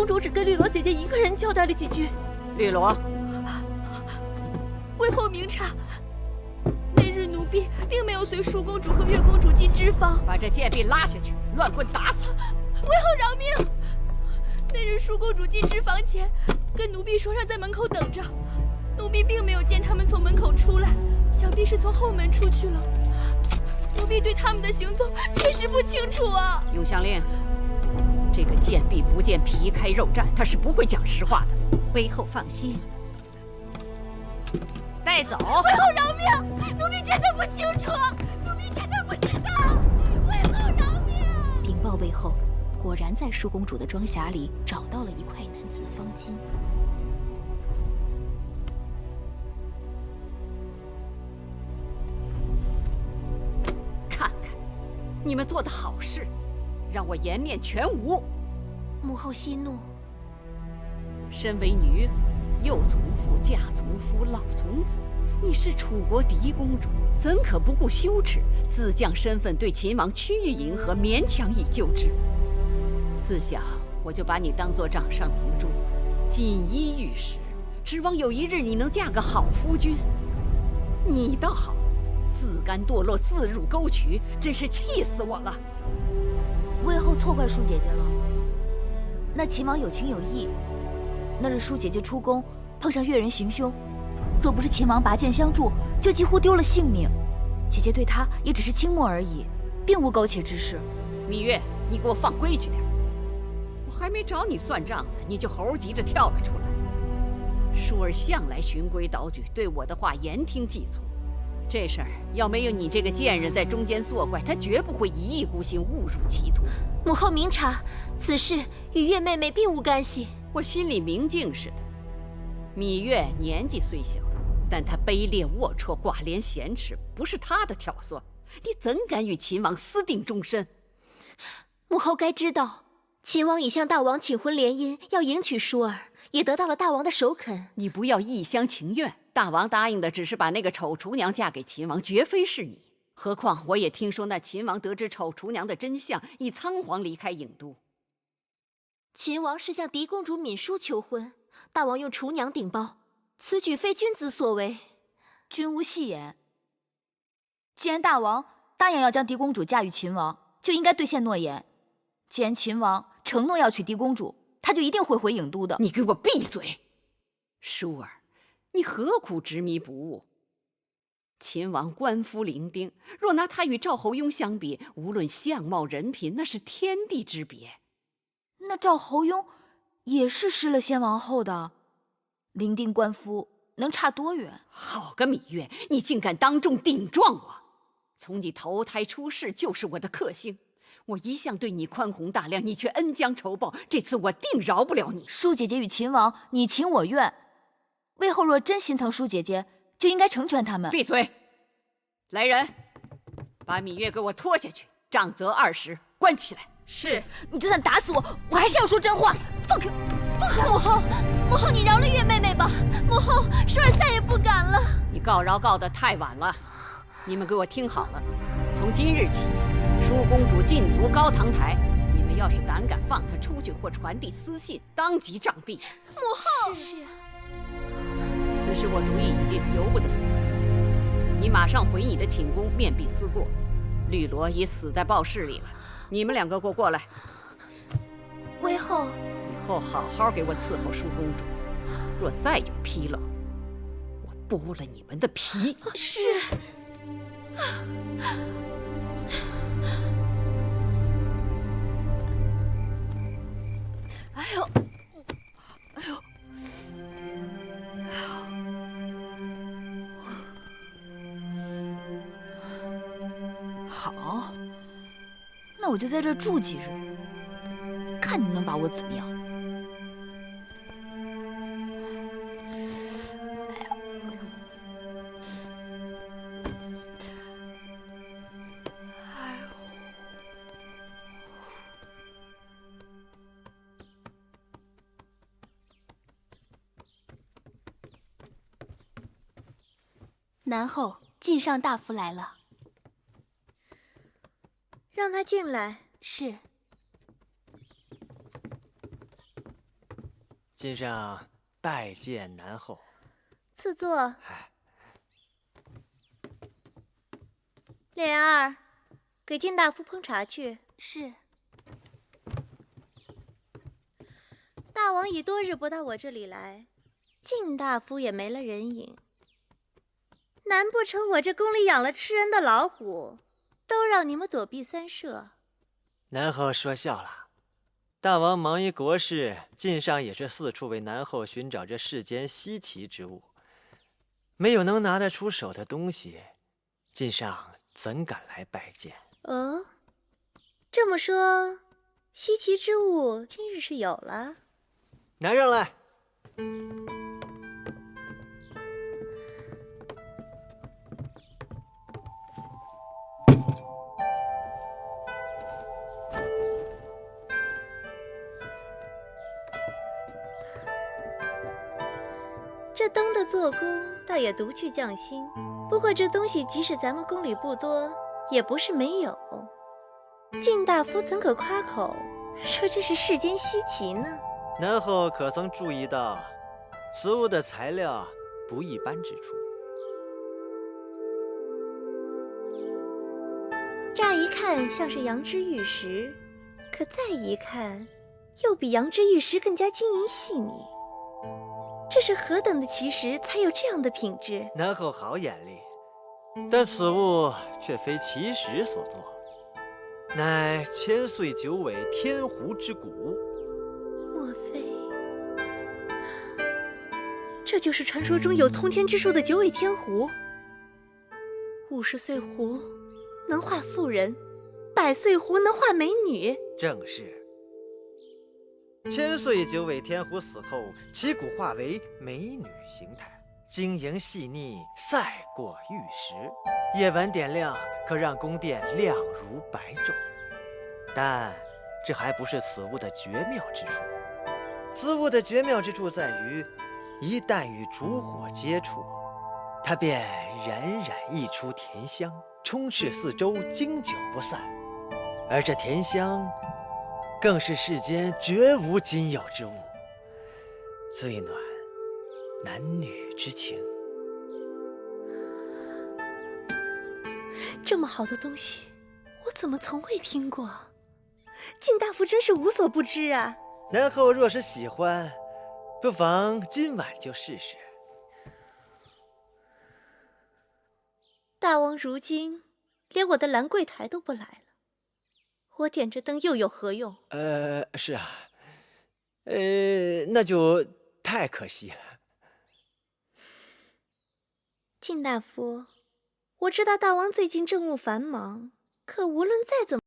公主只跟綠羅姐姐一個人交代了幾句。綠羅，魏後明察，那日奴婢並沒有隨淑公主和月公主進脂坊。把這賤婢拉下去，亂棍打死！魏後饒命！那日淑公主進脂坊前，跟奴婢說讓在門口等着，奴婢並沒有見他們從門口出來，想必是從後門出去了。奴婢對他們的行蹤確實不清楚啊。永香令，這個賤婢不見皮開肉綻，她是不會講實話的。魏後放心，带走。魏後饒命！奴婢真的不清楚，奴婢真的不知道。魏後饒命！禀報魏後，果然在淑公主的装匣裡找到了一塊男子方巾。看看，你們做的好事，讓我颜面全无。母后息怒。身為女子，幼從父，嫁從夫，老從子。你是楚國嫡公主，怎可不顧羞恥，自降身份对秦王趋於迎合，勉強以就之？自小我就把你當作掌上明珠，锦衣玉食，指望有一日你能嫁個好夫君。你倒好，自甘墮落，自入溝渠，真是氣死我了。魏後錯怪淑姐姐了。那秦王有情有義，那日淑姐姐出宮碰上越人行凶，若不是秦王拔劍相助，就幾乎丟了性命。姐姐對他也只是傾慕而已，並無苟且之事。芈月，你給我放規矩點。我還沒找你算賬呢，你就猴急着跳了出來。淑兒向來循規蹈矩，對我的話言聽計從。這事兒要沒有你這個賤人在中間作怪，他絕不會一意孤行，誤入歧途。母後明察，此事與月妹妹並無干係。我心裡明鏡似的。芈月年紀雖小，但她卑劣齷齪，寡廉鮮恥，不是她的挑唆，你怎敢與秦王私定終身？母後該知道，秦王已向大王請婚聯姻，要迎娶淑兒，也得到了大王的首肯。你不要一廂情願，大王答應的只是把那個醜廚娘嫁給秦王，絕非是你。何況我也聽說那秦王得知醜廚娘的真相，已倉皇離開郢都。秦王是向嫡公主閔淑求婚，大王用廚娘頂包，此舉非君子所為。君無戲言。既然大王答應要將嫡公主嫁與秦王，就應該兌現諾言。既然秦王承諾要娶嫡公主，他就一定會回郢都的。你給我閉嘴！淑兒，你何苦執迷不悟？秦王官夫伶仃，若拿他與趙侯雍相比，無論相貌人品，那是天地之別。那趙侯雍也是失了先王後的，伶仃官夫能差多遠？好個芈月，你竟敢當眾頂撞我！從你投胎出世就是我的克星，我一向對你寬宏大量，你卻恩將仇報，這次我定饒不了你。淑姐姐與秦王你情我願，魏後若真心疼淑姐姐，就應該成全他們。閉嘴！來人，把芈月給我拖下去，杖責20，關起來。是。你就算打死我，我還是要說真話。放開，放開！母後，母後，你饒了月妹妹吧。母後，淑兒再也不敢了。你告饒告得太晚了。你們給我聽好了，從今日起，淑公主禁足高堂台。你們要是膽敢放她出去或傳遞私信，當即杖斃。母後。是。此事我主意已定，由不得你。你馬上回你的寢宮，面壁思過。綠蘿已死在報室裡了。你們兩個給我過來。魏後，以後好好給我伺候淑公主，若再有紕漏，我剥了你們的皮。是。哎呦，哎呦，好。那我就在这儿住幾日，看你能把我怎麼樣。南後，晋上大夫來了。让他進來。是。敬上拜見南后。赐座。莲儿，给晋大夫烹茶去。是。大王已多日不到我这里来，晋大夫也没了人影。难不成我这宫裡養了吃人的老虎，都让你们躲避三舍？南后说笑了，大王忙于国事，晋上也是四处为南后尋找着世間稀奇之物，沒有能拿得出手的東西，晋上怎敢來拜見？哦，這麼說，稀奇之物今日是有了。拿上來。這燈的做工倒也獨具匠心，不過這東西即使咱們宮裡不多，也不是沒有。晉大夫怎可誇口說這是世間稀奇呢？南後可曾注意到，此物的材料不一般之處？乍一看像是羊脂玉石，可再一看，又比羊脂玉石更加晶瑩細膩。這是何等的奇石，才有這樣的品質？南後好眼力，但此物卻非奇石所作，乃千歲九尾天狐之骨。莫非這就是傳說中有通天之術的九尾天狐？50歲狐能化婦人，100歲狐能化美女。正是。千歲九尾天狐死後，其骨化為美女形態，晶瑩細膩，賽過玉石。夜晚點亮，可讓宮殿亮如白晝。但這還不是此物的絕妙之處。此物的絕妙之處在於，一旦與燭火接觸，它便冉冉溢出甜香，充斥四周，經久不散。而這甜香，更是世間絕無僅有之物，最暖男女之情。這麼好的東西，我怎麼從未聽過？晉大夫真是無所不知啊！南後若是喜歡，不妨今晚就試試。大王如今連我的蘭桂台都不來了，我點着燈又有何用？是啊，那就太可惜了。晉大夫，我知道大王最近政務繁忙，可無論再怎麼